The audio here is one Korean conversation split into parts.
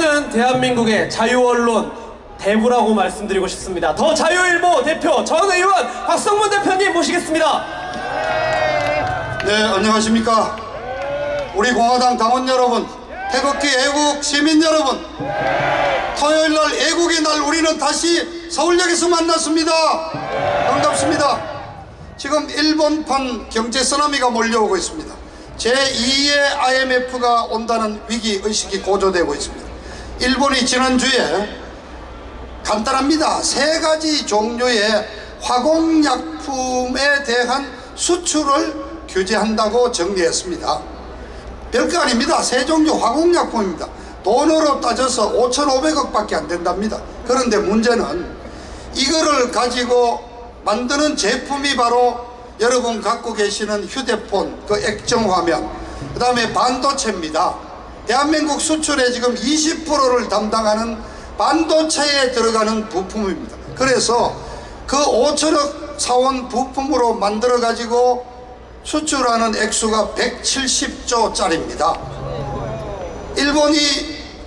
저는 대한민국의 자유언론 대부라고 말씀드리고 싶습니다. 더 자유일보 대표 전 의원 박성문 대표님 모시겠습니다. 네, 안녕하십니까. 우리 공화당 당원 여러분, 태극기 애국 시민 여러분, 토요일날 애국의 날 우리는 다시 서울역에서 만났습니다. 반갑습니다. 지금 일본판 경제 쓰나미가 몰려오고 있습니다. 제2의 IMF가 온다는 위기의식이 고조되고 있습니다. 일본이 지난주에 간단합니다. 3가지 종류의 화공약품에 대한 수출을 규제한다고 정리했습니다. 별거 아닙니다. 3종류 화공약품입니다. 돈으로 따져서 5,500억 밖에 안 된답니다. 그런데 문제는 이거를 가지고 만드는 제품이 바로 여러분 갖고 계시는 휴대폰, 그 액정화면, 그 다음에 반도체입니다. 대한민국 수출의 지금 20%를 담당하는 반도체에 들어가는 부품입니다. 그래서 그 5천억 사원 부품으로 만들어 가지고 수출하는 액수가 170조 짜리입니다. 일본이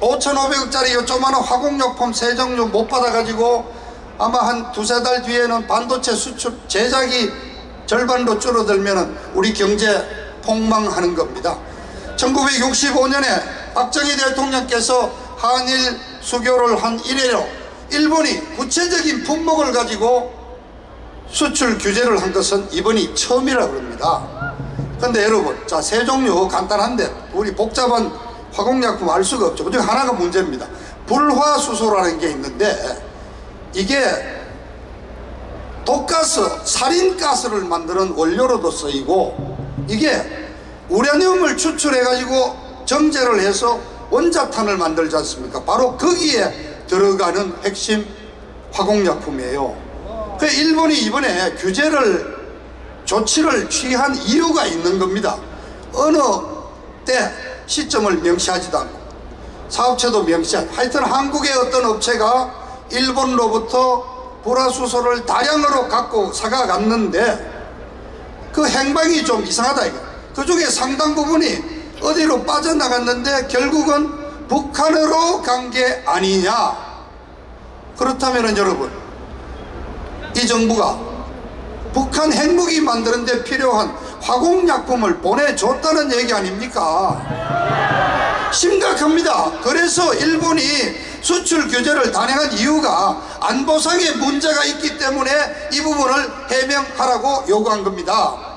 5,500억짜리 요조만한 화공약품 3종류 못 받아 가지고 아마 한 2~3달 뒤에는 반도체 수출 제작이 절반로 줄어들면 우리 경제 폭망하는 겁니다. 1965년에 박정희 대통령께서 한일 수교를 한 이래로 일본이 구체적인 품목을 가지고 수출 규제를 한 것은 이번이 처음이라고 합니다. 근데 여러분, 자, 3종류 간단한데 우리 복잡한 화공약품 알 수가 없죠. 그중에 하나가 문제입니다. 불화수소라는 게 있는데 이게 독가스, 살인가스를 만드는 원료로도 쓰이고 이게 우라늄을 추출해 가지고 정제를 해서 원자탄을 만들지 않습니까? 바로 거기에 들어가는 핵심 화공약품이에요. 그 일본이 이번에 조치를 취한 이유가 있는 겁니다. 어느 때 시점을 명시하지도 않고 사업체도 명시하지, 하여튼 한국의 어떤 업체가 일본로부터 불화수소를 다량으로 갖고 사가갔는데 그 행방이 좀 이상하다 이거. 그 중에 상당 부분이 어디로 빠져나갔는데 결국은 북한으로 간 게 아니냐. 그렇다면 여러분, 이 정부가 북한 핵무기 만드는 데 필요한 화공약품을 보내줬다는 얘기 아닙니까? 심각합니다. 그래서 일본이 수출 규제를 단행한 이유가 안보상의 문제가 있기 때문에 이 부분을 해명하라고 요구한 겁니다.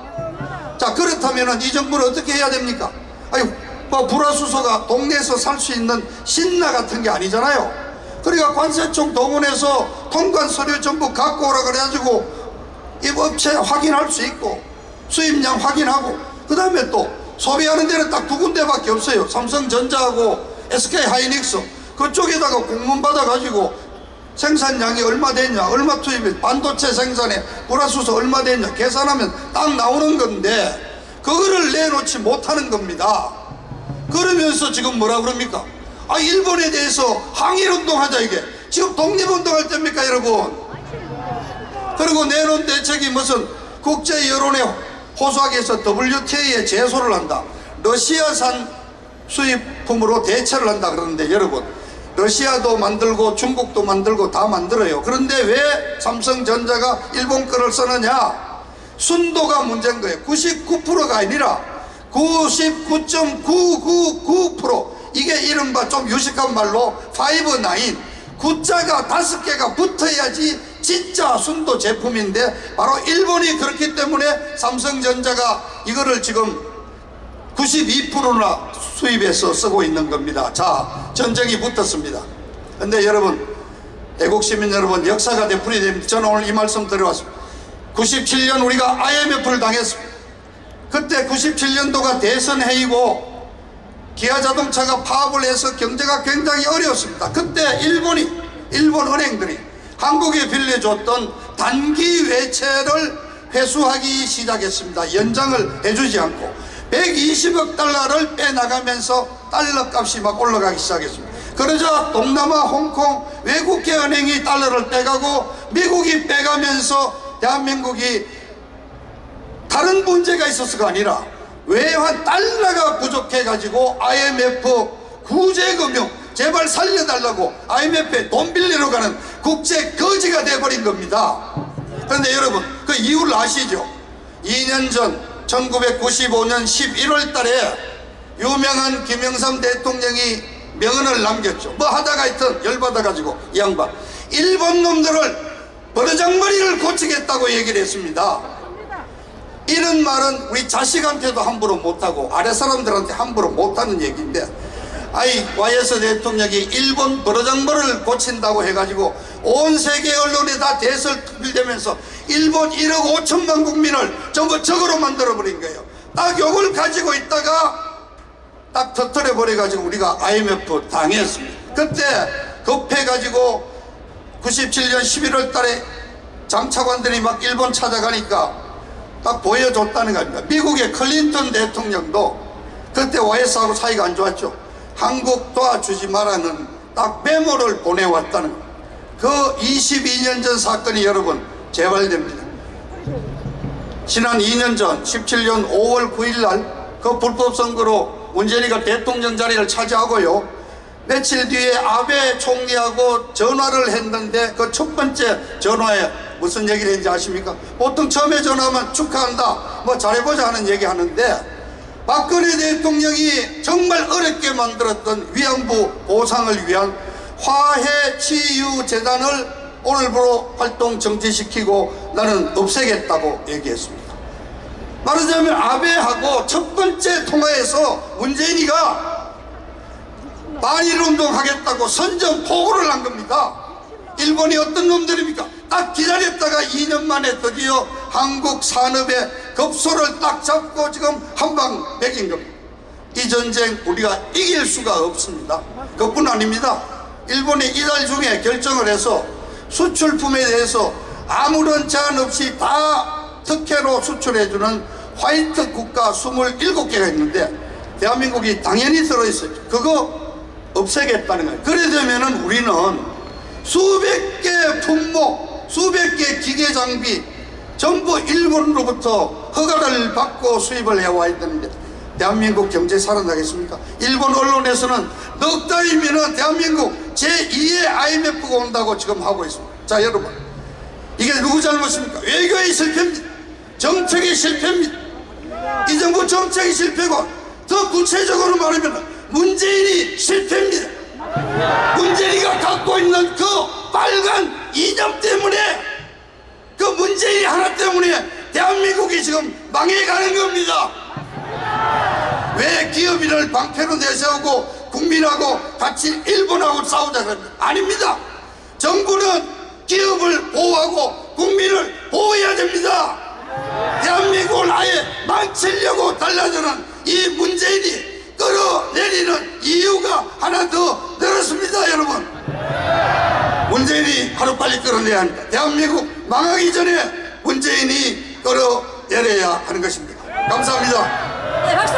자, 그렇다면 이 정부는 어떻게 해야 됩니까? 아유, 뭐 불화수소가 동네에서 살 수 있는 신나 같은 게 아니잖아요. 그러니까 관세청 동원해서 통관 서류 전부 갖고 오라 그래가지고 이 업체 확인할 수 있고 수입량 확인하고 그 다음에 또 소비하는 데는 딱 2군데밖에 없어요. 삼성전자하고 SK하이닉스. 그쪽에다가 공문 받아가지고 생산량이 얼마 됐냐, 얼마 투입해, 반도체 생산에 불화수소 얼마 됐냐 계산하면 딱 나오는 건데 그거를 내놓지 못하는 겁니다. 그러면서 지금 뭐라 그럽니까? 아, 일본에 대해서 항일운동하자. 이게 지금 독립운동할 때입니까 여러분? 그리고 내놓은 대책이 무슨 국제여론에 호소하기 위해서 WTA에 제소를 한다, 러시아산 수입품으로 대처를 한다 그러는데 여러분, 러시아도 만들고 중국도 만들고 다 만들어요. 그런데 왜 삼성전자가 일본 거를 쓰느냐? 순도가 문제인 거예요. 99%가 아니라 99.999%. 이게 이른바 좀 유식한 말로 5-9, 9자가 5개가 붙어야지 진짜 순도 제품인데 바로 일본이 그렇기 때문에 삼성전자가 이거를 지금 92%나 수입해서 쓰고 있는 겁니다. 자, 전쟁이 붙었습니다. 근데 여러분, 애국시민 여러분, 역사가 되풀이 됩니다. 저는 오늘 이 말씀 드려왔습니다. 97년 우리가 IMF를 당했습니다. 그때 97년도가 대선해이고 기아자동차가 파업을 해서 경제가 굉장히 어려웠습니다. 그때 일본 은행들이 한국에 빌려줬던 단기 외채를 회수하기 시작했습니다. 연장을 해주지 않고 120억 달러를 빼나가면서 달러 값이 막 올라가기 시작했습니다. 그러자 동남아, 홍콩 외국계 은행이 달러를 빼가고 미국이 빼가면서 대한민국이 다른 문제가 있어서가 아니라 외환 달러가 부족해 가지고 IMF 구제금융 제발 살려달라고 IMF에 돈 빌리러 가는 국제 거지가 돼버린 겁니다. 그런데 여러분, 그 이유를 아시죠? 2년 전 1995년 11월 달에 유명한 김영삼 대통령이 명언을 남겼죠. 뭐 하다가 하여튼 열받아가지고 이 양반 일본 놈들을 버르장머리를 고치겠다고 얘기를 했습니다. 이런 말은 우리 자식한테도 함부로 못하고 아래 사람들한테 함부로 못하는 얘기인데, 아이 YS 대통령이 일본 버르장머리를 고친다고 해가지고 온 세계 언론에 다 대설되면서 일본 1억 5천만 국민을 전부 적으로 만들어버린 거예요. 딱 요걸 가지고 있다가 딱 터뜨려 버려가지고 우리가 IMF 당했습니다. 그때 급해가지고 97년 11월 달에 장차관들이 막 일본 찾아가니까 딱 보여줬다는 겁니다. 미국의 클린턴 대통령도 그때 YS하고 사이가 안 좋았죠. 한국 도와주지 마라는 딱 메모를 보내왔다는 겁니다. 그 22년 전 사건이 여러분 재발됩니다. 지난 2년 전 17년 5월 9일 날 그 불법 선거로 문재인이가 대통령 자리를 차지하고요, 며칠 뒤에 아베 총리하고 전화를 했는데 그 첫 번째 전화에 무슨 얘기를 했는지 아십니까? 보통 처음에 전화하면 축하한다, 뭐 잘해보자 하는 얘기 하는데, 박근혜 대통령이 정말 어렵게 만들었던 위안부 보상을 위한 화해치유재단을 오늘부로 활동 정지시키고 나는 없애겠다고 얘기했습니다. 말하자면 아베하고 첫 번째 통화에서 문재인이가 반일운동 하겠다고 선전포고를 한 겁니다. 일본이 어떤 놈들입니까? 딱 기다렸다가 2년 만에 드디어 한국 산업의 급소를 딱 잡고 지금 한방 먹인 겁니다. 이 전쟁 우리가 이길 수가 없습니다. 그뿐 아닙니다. 일본이 이달 중에 결정을 해서 수출품에 대해서 아무런 제한 없이 다 특혜로 수출해주는 화이트 국가 27개가 있는데 대한민국이 당연히 들어있어요. 그거 없애겠다는 거예요. 그래 되면은 우리는 수백 개 품목, 수백 개 기계 장비 전부 일본으로부터 허가를 받고 수입을 해와야 되는데 대한민국 경제 살아나겠습니까? 일본 언론에서는 넉 달이면 대한민국 제2의 IMF가 온다고 지금 하고 있습니다. 자 여러분, 이게 누구 잘못입니까? 외교의 실패입니다. 정책의 실패입니다. 이 정부 정책이 실패고, 더 구체적으로 말하면 문재인이 실패입니다. 문재인이가 갖고 있는 그 빨간 이념 때문에, 그 문재인이 하나 때문에 대한민국이 지금 망해가는 겁니다. 왜 기업인을 방패로 내세우고 국민하고 같이 일본하고 싸우자 그럽니다. 아닙니다. 정부는 기업을 보호하고 국민을 보호해야 됩니다. 대한민국을 아예 망치려고 달라드는 이 문재인이 끌어내리는 이유가 하나 더 늘었습니다. 여러분, 문재인이 하루빨리 끌어내야 합니다. 대한민국 망하기 전에 문재인이 끌어내려야 하는 것입니다. 감사합니다. 네, 박수